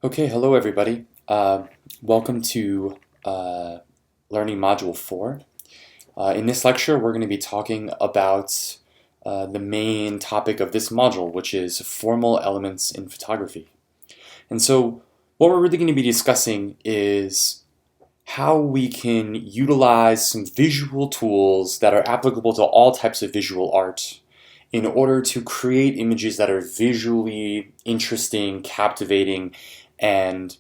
Okay, hello everybody. Welcome to Learning Module 4. In this lecture, we're going to be talking about the main topic of this module, which is formal elements in photography. And so what we're really going to be discussing is how we can utilize some visual tools that are applicable to all types of visual art in order to create images that are visually interesting, captivating, and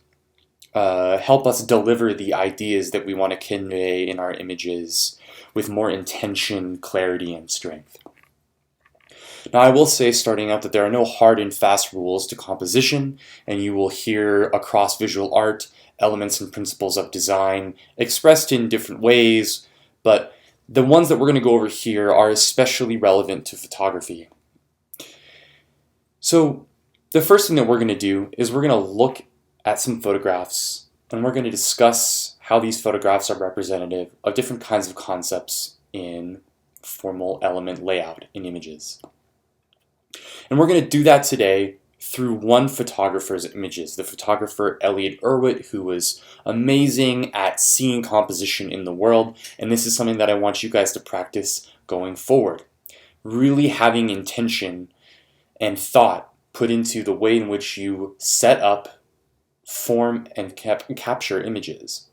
help us deliver the ideas that we want to convey in our images with more intention, clarity, and strength. Now, I will say starting out that there are no hard and fast rules to composition, and you will hear across visual art elements and principles of design expressed in different ways, but the ones that we're going to go over here are especially relevant to photography. So the first thing that we're going to do is we're going to look at some photographs, and we're going to discuss how these photographs are representative of different kinds of concepts in formal element layout in images. And we're going to do that today through one photographer's images, the photographer Elliott Erwitt, who was amazing at seeing composition in the world, and this is something that I want you guys to practice going forward. Really having intention and thought put into the way in which you set up, form, and capture images.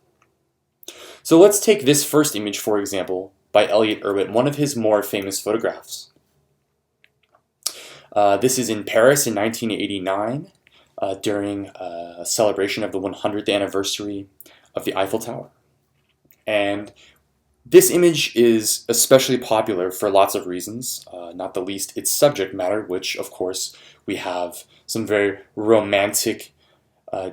So let's take this first image, for example, by Elliott Erwitt, one of his more famous photographs. This is in Paris in 1989 during a celebration of the 100th anniversary of the Eiffel Tower. And this image is especially popular for lots of reasons, not the least its subject matter, which of course we have some very romantic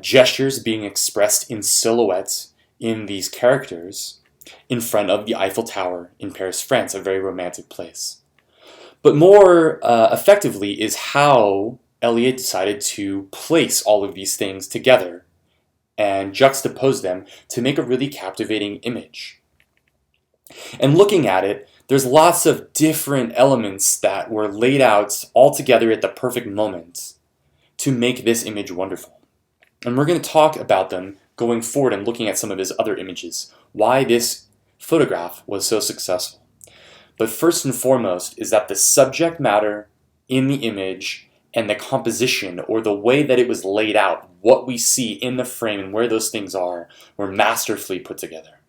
gestures being expressed in silhouettes in these characters in front of the Eiffel Tower in Paris, France, a very romantic place. But more effectively is how Elliott decided to place all of these things together and juxtapose them to make a really captivating image. And looking at it, there's lots of different elements that were laid out all together at the perfect moment to make this image wonderful. And we're going to talk about them going forward and looking at some of his other images, why this photograph was so successful. But first and foremost is that the subject matter in the image and the composition, or the way that it was laid out, what we see in the frame and where those things are, were masterfully put together.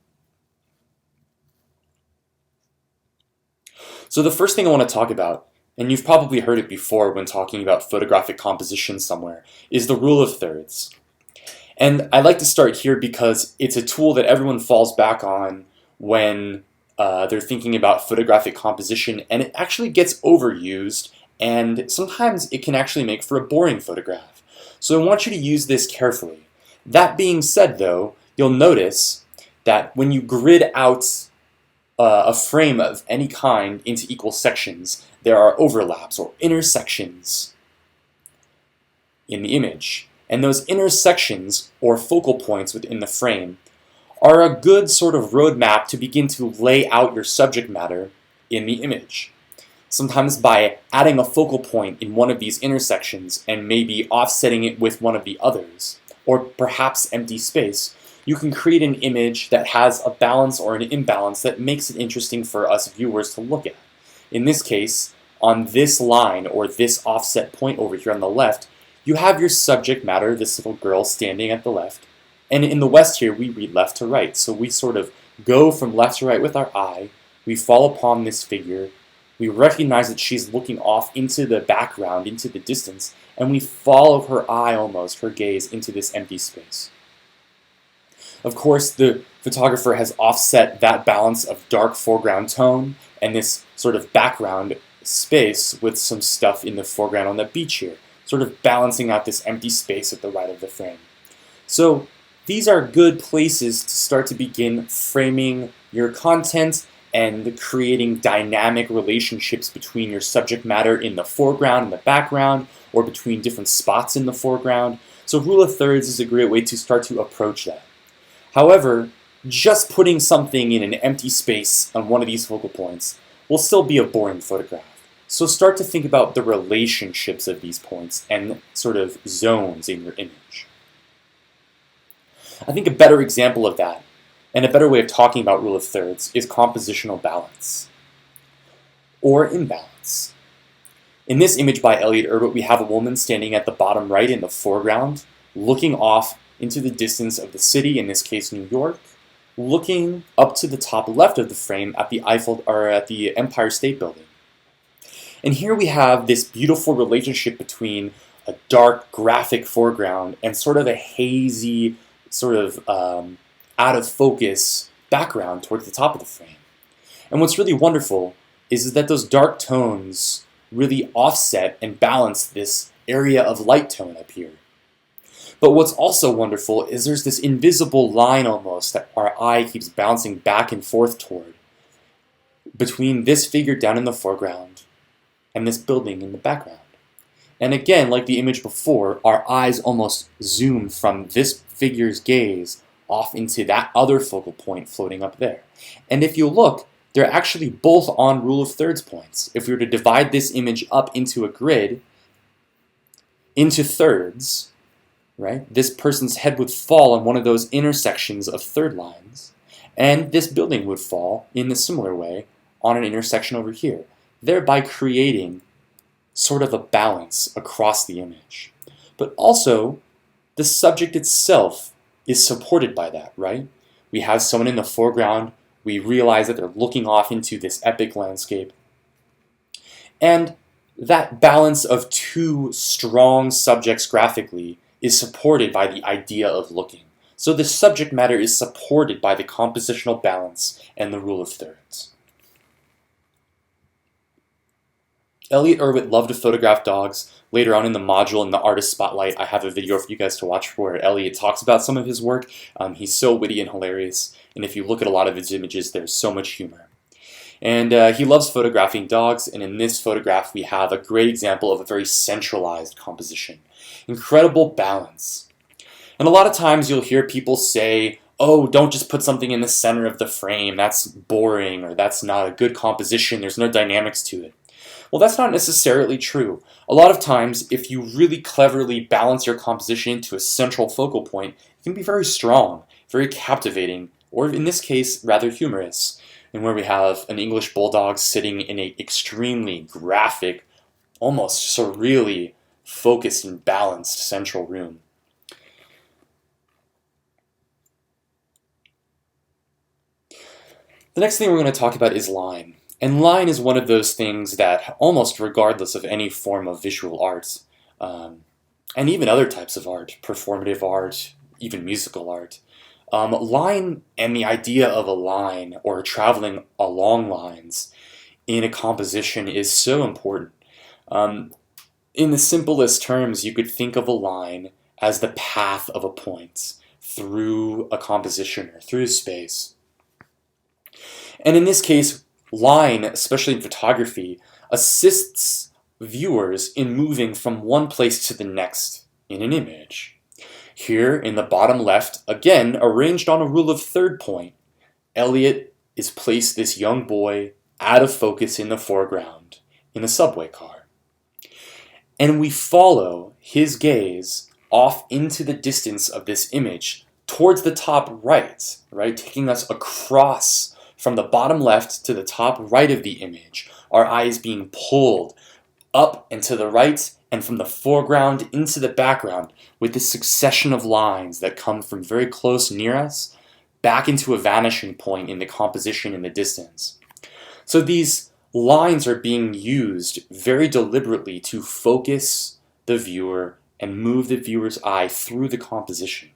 So the first thing I want to talk about, and you've probably heard it before when talking about photographic composition somewhere, is the rule of thirds. And I like to start here because it's a tool that everyone falls back on when they're thinking about photographic composition, and it actually gets overused, and sometimes it can actually make for a boring photograph. So I want you to use this carefully. That being said, though, you'll notice that when you grid out a frame of any kind into equal sections, there are overlaps or intersections in the image. And those intersections, or focal points within the frame, are a good sort of roadmap to begin to lay out your subject matter in the image. Sometimes by adding a focal point in one of these intersections and maybe offsetting it with one of the others, or perhaps empty space, you can create an image that has a balance or an imbalance that makes it interesting for us viewers to look at. In this case, on this line or this offset point over here on the left, you have your subject matter, this little girl standing at the left. And in the West here, we read left to right. So we sort of go from left to right with our eye. We fall upon this figure. We recognize that she's looking off into the background, into the distance, and we follow her eye almost, her gaze, into this empty space. Of course, the photographer has offset that balance of dark foreground tone and this sort of background space with some stuff in the foreground on the beach here, sort of balancing out this empty space at the right of the frame. So these are good places to start to begin framing your content and creating dynamic relationships between your subject matter in the foreground and the background, or between different spots in the foreground. So rule of thirds is a great way to start to approach that. However, just putting something in an empty space on one of these focal points will still be a boring photograph. So start to think about the relationships of these points and sort of zones in your image. I think a better example of that, and a better way of talking about rule of thirds, is compositional balance, or imbalance. In this image by Elliott Erwitt, we have a woman standing at the bottom right in the foreground, looking off into the distance of the city, in this case New York, looking up to the top left of the frame at the Empire State Building. And here we have this beautiful relationship between a dark graphic foreground and sort of a hazy, sort of out of focus background towards the top of the frame. And what's really wonderful is that those dark tones really offset and balance this area of light tone up here. But what's also wonderful is there's this invisible line almost that our eye keeps bouncing back and forth toward between this figure down in the foreground and this building in the background. And again, like the image before, our eyes almost zoom from this figure's gaze off into that other focal point floating up there. And if you look, they're actually both on rule of thirds points. If we were to divide this image up into a grid, into thirds, right, this person's head would fall on one of those intersections of third lines, and this building would fall in a similar way on an intersection over here, thereby creating sort of a balance across the image. But also, the subject itself is supported by that, right? We have someone in the foreground, we realize that they're looking off into this epic landscape. And that balance of two strong subjects graphically is supported by the idea of looking. So the subject matter is supported by the compositional balance and the rule of thirds. Elliott Erwitt loved to photograph dogs. Later on in the module in the Artist Spotlight, I have a video for you guys to watch where Elliott talks about some of his work. He's so witty and hilarious, and if you look at a lot of his images, there's so much humor. And he loves photographing dogs, and in this photograph we have a great example of a very centralized composition. Incredible balance. And a lot of times you'll hear people say, oh, don't just put something in the center of the frame, that's boring, or that's not a good composition, there's no dynamics to it. Well, that's not necessarily true. A lot of times, if you really cleverly balance your composition into a central focal point, it can be very strong, very captivating, or in this case, rather humorous. And where we have an English bulldog sitting in an extremely graphic, almost surreally focused and balanced central room. The next thing we're going to talk about is line. And line is one of those things that, almost regardless of any form of visual art, and even other types of art, performative art, even musical art, line and the idea of a line or traveling along lines in a composition is so important. In the simplest terms, you could think of a line as the path of a point through a composition or through space. And in this case, line, especially in photography, assists viewers in moving from one place to the next in an image. Here in the bottom left, again arranged on a rule of third point, Elliott is placed this young boy out of focus in the foreground in a subway car. And we follow his gaze off into the distance of this image towards the top right, taking us across from the bottom left to the top right of the image, our eyes being pulled up and to the right and from the foreground into the background with this succession of lines that come from very close near us back into a vanishing point in the composition in the distance. So these lines are being used very deliberately to focus the viewer and move the viewer's eye through the composition.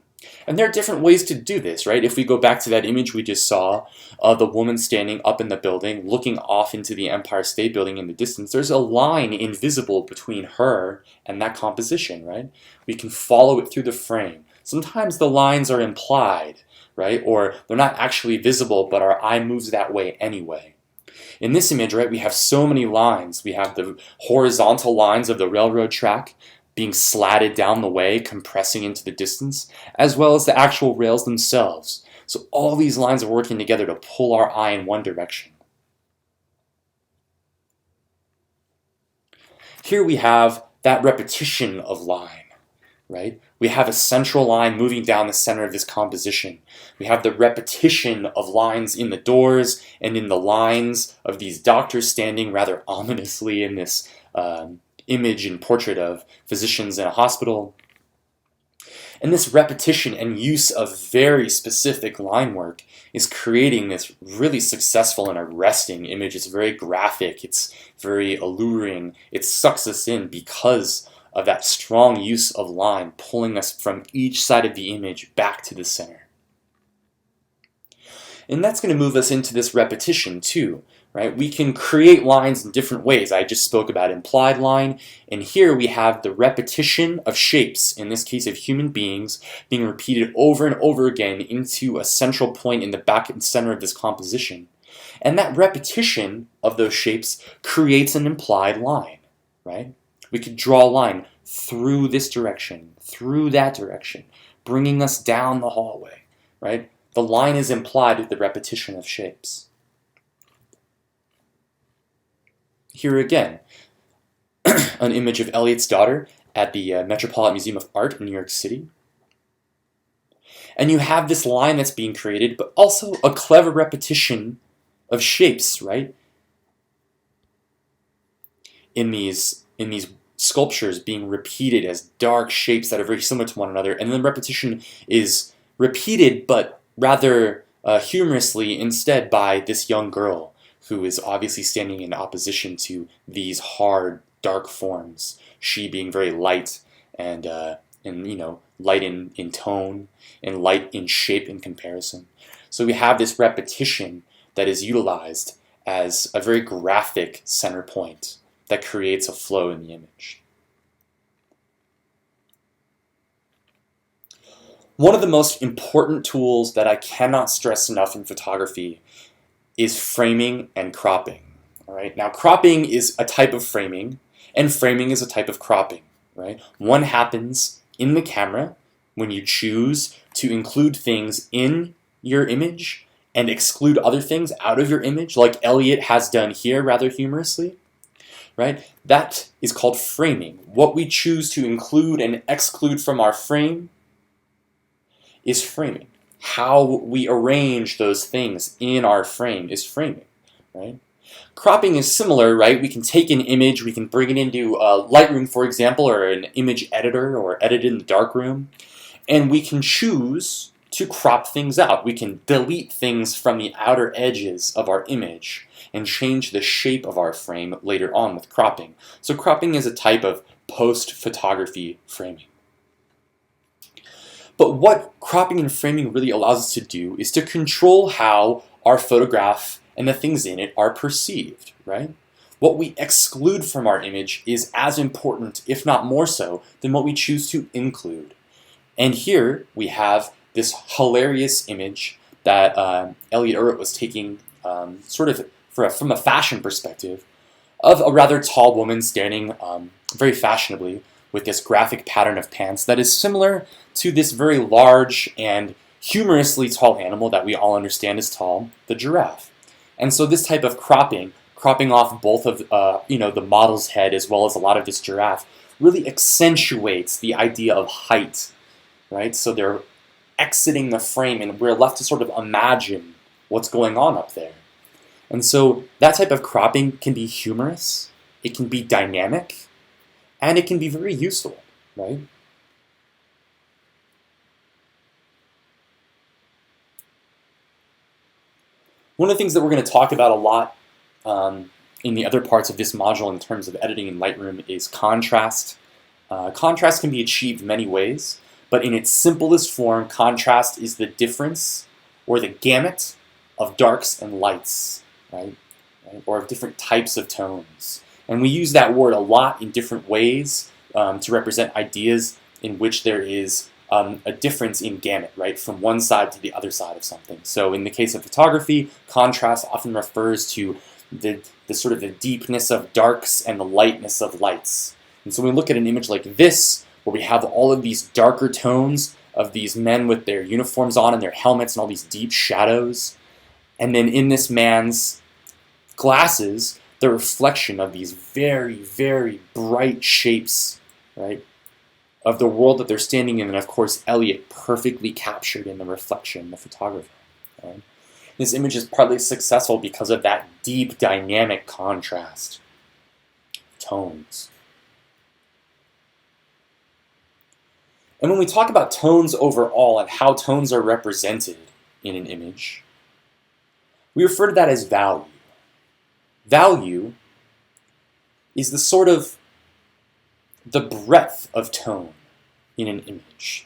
And there are different ways to do this, right? If we go back to that image we just saw of the woman standing up in the building, looking off into the Empire State Building in the distance, there's a line invisible between her and that composition, right? We can follow it through the frame. Sometimes the lines are implied, right? Or they're not actually visible, but our eye moves that way anyway. In this image, right, we have so many lines. We have the horizontal lines of the railroad track being slatted down the way, compressing into the distance, as well as the actual rails themselves. So all these lines are working together to pull our eye in one direction. Here we have that repetition of line, right? We have a central line moving down the center of this composition. We have the repetition of lines in the doors and in the lines of these doctors standing rather ominously in this image and portrait of physicians in a hospital. And this repetition and use of very specific line work is creating this really successful and arresting image. It's very graphic, it's very alluring, it sucks us in because of that strong use of line pulling us from each side of the image back to the center. And that's going to move us into this repetition too, right? We can create lines in different ways. I just spoke about implied line, and here we have the repetition of shapes, in this case of human beings, being repeated over and over again into a central point in the back and center of this composition. And that repetition of those shapes creates an implied line, right? We could draw a line through this direction, through that direction, bringing us down the hallway, right? The line is implied with the repetition of shapes. Here again, an image of Eliot's daughter at the Metropolitan Museum of Art in New York City. And you have this line that's being created, but also a clever repetition of shapes, right? In these sculptures being repeated as dark shapes that are very similar to one another, and then the repetition is repeated, but rather humorously instead by this young girl who is obviously standing in opposition to these hard, dark forms. She being very light and light in tone and light in shape in comparison. So we have this repetition that is utilized as a very graphic center point that creates a flow in the image. One of the most important tools that I cannot stress enough in photography is framing and cropping. All right? Now, cropping is a type of framing, and framing is a type of cropping. Right? One happens in the camera when you choose to include things in your image and exclude other things out of your image, like Eliot has done here rather humorously. Right? That is called framing. What we choose to include and exclude from our frame is framing. How we arrange those things in our frame is framing, right? Cropping is similar, right? We can take an image, we can bring it into Lightroom, for example, or an image editor, or edit in the darkroom, and we can choose to crop things out. We can delete things from the outer edges of our image and change the shape of our frame later on with cropping. So cropping is a type of post-photography framing. But what cropping and framing really allows us to do is to control how our photograph and the things in it are perceived, right? What we exclude from our image is as important, if not more so, than what we choose to include. And here we have this hilarious image that Elliot Erwitt was taking from a fashion perspective of a rather tall woman standing very fashionably with this graphic pattern of pants that is similar to this very large and humorously tall animal that we all understand is tall, the giraffe. And so this type of cropping off both of the model's head as well as a lot of this giraffe, really accentuates the idea of height, right? So they're exiting the frame and we're left to sort of imagine what's going on up there. And so that type of cropping can be humorous, it can be dynamic, and it can be very useful, right? One of the things that we're going to talk about a lot in the other parts of this module in terms of editing in Lightroom is contrast. Contrast can be achieved many ways, but in its simplest form, contrast is the difference or the gamut of darks and lights, right? Or of different types of tones. And we use that word a lot in different ways to represent ideas in which there is a difference in gamut, right, from one side to the other side of something. So in the case of photography, contrast often refers to the sort of the deepness of darks and the lightness of lights. And so when we look at an image like this, where we have all of these darker tones of these men with their uniforms on and their helmets and all these deep shadows, and then in this man's glasses, the reflection of these very, very bright shapes, right? of the world that they're standing in, and of course Elliot perfectly captured in the reflection, the photographer. Right? This image is partly successful because of that deep dynamic contrast. Tones. And when we talk about tones overall and how tones are represented in an image, we refer to that as value. Value is the sort of the breadth of tone in an image.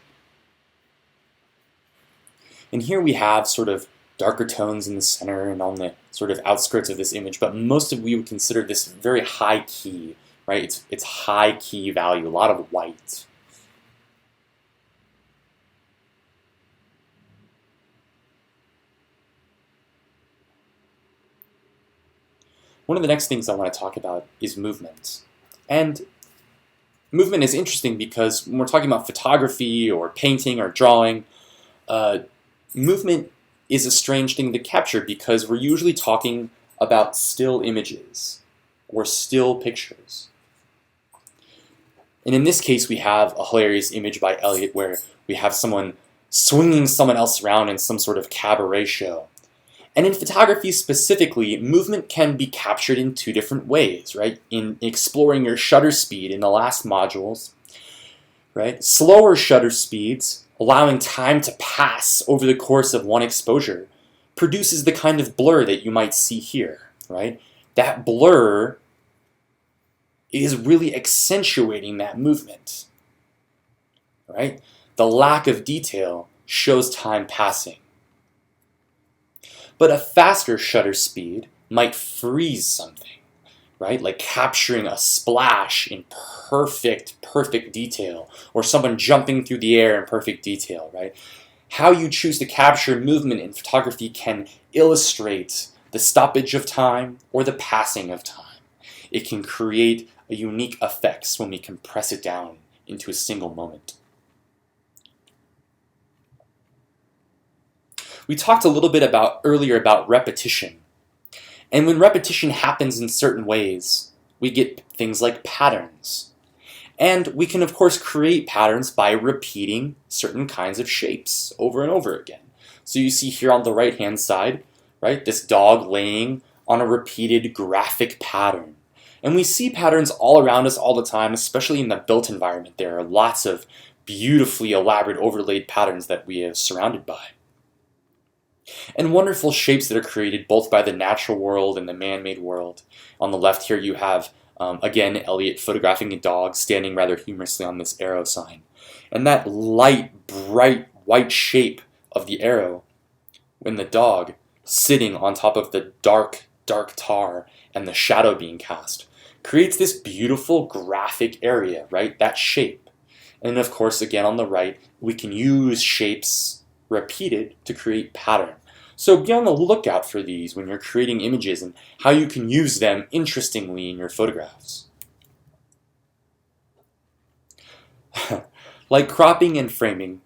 And here we have sort of darker tones in the center and on the sort of outskirts of this image, but most of we would consider this very high key, right? It's high key value, a lot of white. One of the next things I want to talk about is movement. And movement is interesting because when we're talking about photography or painting or drawing, movement is a strange thing to capture because we're usually talking about still images or still pictures. And in this case, we have a hilarious image by Elliot where we have someone swinging someone else around in some sort of cabaret show. And in photography specifically, movement can be captured in two different ways, right? In exploring your shutter speed in the last modules, right? Slower shutter speeds, allowing time to pass over the course of one exposure, produces the kind of blur that you might see here, right? That blur is really accentuating that movement, right? The lack of detail shows time passing. But a faster shutter speed might freeze something, right? Like capturing a splash in perfect detail, or someone jumping through the air in perfect detail, right? How you choose to capture movement in photography can illustrate the stoppage of time or the passing of time. It can create a unique effects when we compress it down into a single moment. We talked a little bit earlier about repetition. And when repetition happens in certain ways, we get things like patterns. And we can, of course, create patterns by repeating certain kinds of shapes over and over again. So you see here on the right-hand side, right, this dog laying on a repeated graphic pattern. And we see patterns all around us all the time, especially in the built environment. There are lots of beautifully elaborate overlaid patterns that we are surrounded by. And wonderful shapes that are created both by the natural world and the man-made world. On the left here you have, again, Elliot photographing a dog standing rather humorously on this arrow sign. And that light, bright, white shape of the arrow, when the dog sitting on top of the dark tar and the shadow being cast, creates this beautiful graphic area, right? That shape. And of course, again on the right, we can use shapes repeated to create pattern. So be on the lookout for these when you're creating images and how you can use them interestingly in your photographs. Like cropping and framing,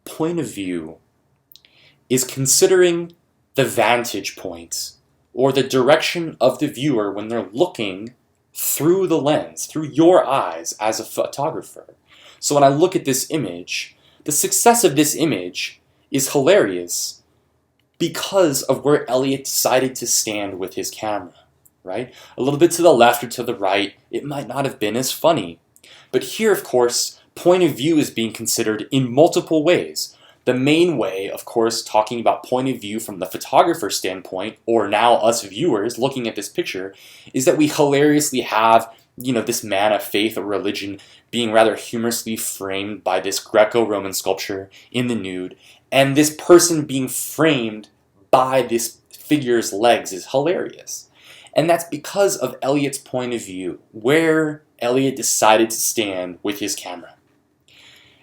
point of view is considering the vantage point or the direction of the viewer when they're looking through the lens, through your eyes as a photographer. So when I look at this image, the success of this image is hilarious because of where Elliot decided to stand with his camera, right? A little bit to the left or to the right, it might not have been as funny. But here, of course, point of view is being considered in multiple ways. The main way, of course, talking about point of view from the photographer's standpoint, or now us viewers looking at this picture, is that we hilariously have, this man of faith or religion being rather humorously framed by this Greco-Roman sculpture in the nude, and this person being framed by this figure's legs is hilarious. And that's because of Elliot's point of view, where Elliot decided to stand with his camera.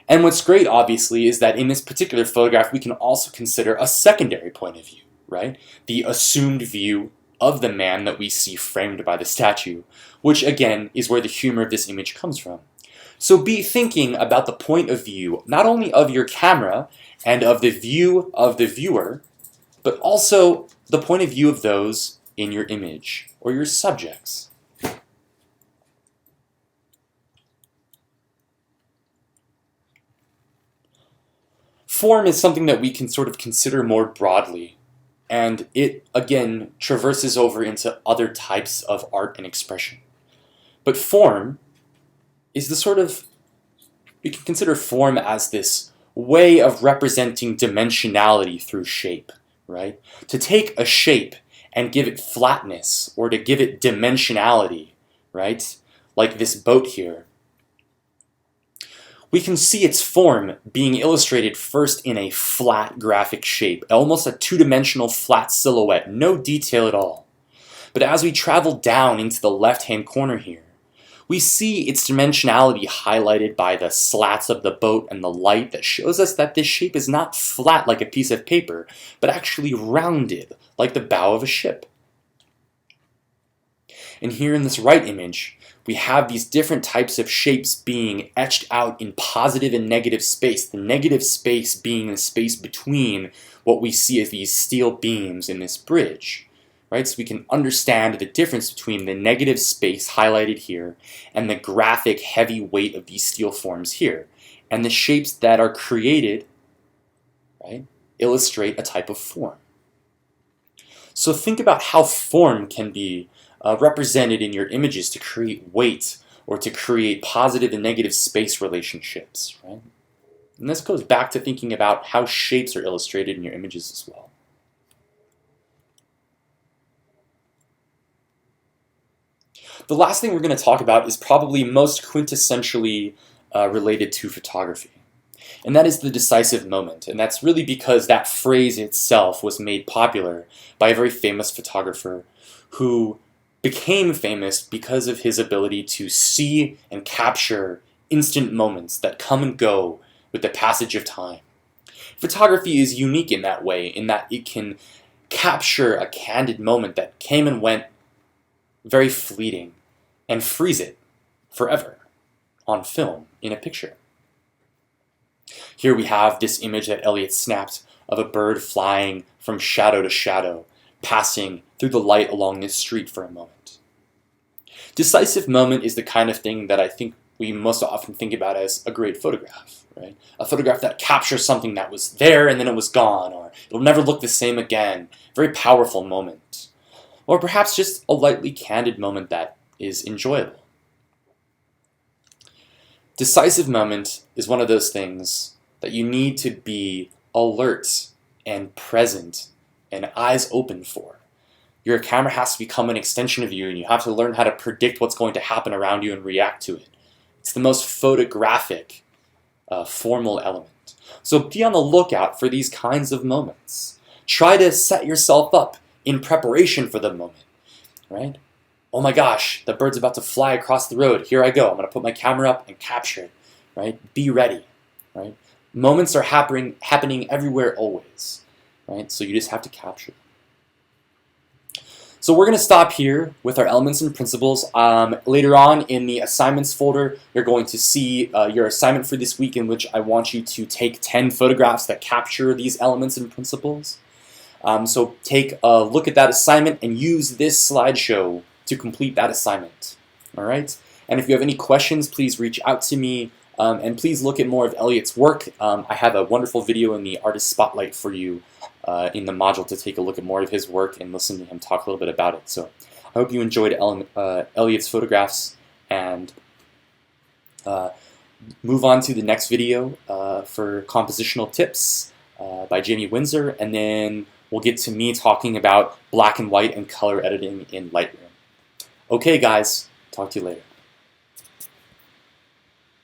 And what's great, obviously, is that in this particular photograph, we can also consider a secondary point of view, right? The assumed view of the man that we see framed by the statue, which again is where the humor of this image comes from. So be thinking about the point of view, not only of your camera and of the view of the viewer, but also the point of view of those in your image or your subjects. Form is something that we can sort of consider more broadly, and it, again, traverses over into other types of art and expression. But form is the sort of, we can consider form as this way of representing dimensionality through shape, right? To take a shape and give it flatness, or to give it dimensionality, right? Like this boat here. We can see its form being illustrated first in a flat graphic shape, almost a two-dimensional flat silhouette, no detail at all. But as we travel down into the left-hand corner here, we see its dimensionality highlighted by the slats of the boat and the light that shows us that this shape is not flat like a piece of paper, but actually rounded like the bow of a ship. And here in this right image, we have these different types of shapes being etched out in positive and negative space, the negative space being the space between what we see as these steel beams in this bridge. Right? So we can understand the difference between the negative space highlighted here and the graphic heavy weight of these steel forms here. And the shapes that are created, right, illustrate a type of form. So think about how form can be represented in your images to create weight or to create positive and negative space relationships. Right? And this goes back to thinking about how shapes are illustrated in your images as well. The last thing we're going to talk about is probably most quintessentially related to photography. And that is the decisive moment. And that's really because that phrase itself was made popular by a very famous photographer who became famous because of his ability to see and capture instant moments that come and go with the passage of time. Photography is unique in that way, in that it can capture a candid moment that came and went, very fleeting, and freeze it forever on film in a picture. Here we have this image that Elliot snapped of a bird flying from shadow to shadow, passing through the light along this street for a moment. Decisive moment is the kind of thing that I think we most often think about as a great photograph, right? A photograph that captures something that was there and then it was gone, or it'll never look the same again. Very powerful moment. Or perhaps just a lightly candid moment that is enjoyable. Decisive moment is one of those things that you need to be alert and present and eyes open for. Your camera has to become an extension of you, and you have to learn how to predict what's going to happen around you and react to it. It's the most photographic, formal element. So be on the lookout for these kinds of moments. Try to set yourself up in preparation for the moment, right? Oh my gosh, the bird's about to fly across the road. Here I go. I'm going to put my camera up and capture it, right? Be ready, right? Moments are happening everywhere always, right? So you just have to capture them. So we're going to stop here with our elements and principles. Later on in the assignments folder, you're going to see your assignment for this week, in which I want you to take 10 photographs that capture these elements and principles. So take a look at that assignment and use this slideshow to complete that assignment. All right? And if you have any questions, please reach out to me, and please look at more of Elliot's work. I have a wonderful video in the Artist Spotlight for you in the module to take a look at more of his work and listen to him talk a little bit about it. So I hope you enjoyed Elliot's photographs, and move on to the next video for compositional tips by Jamie Windsor, and then we'll get to me talking about black and white and color editing in Lightroom. Okay guys, talk to you later.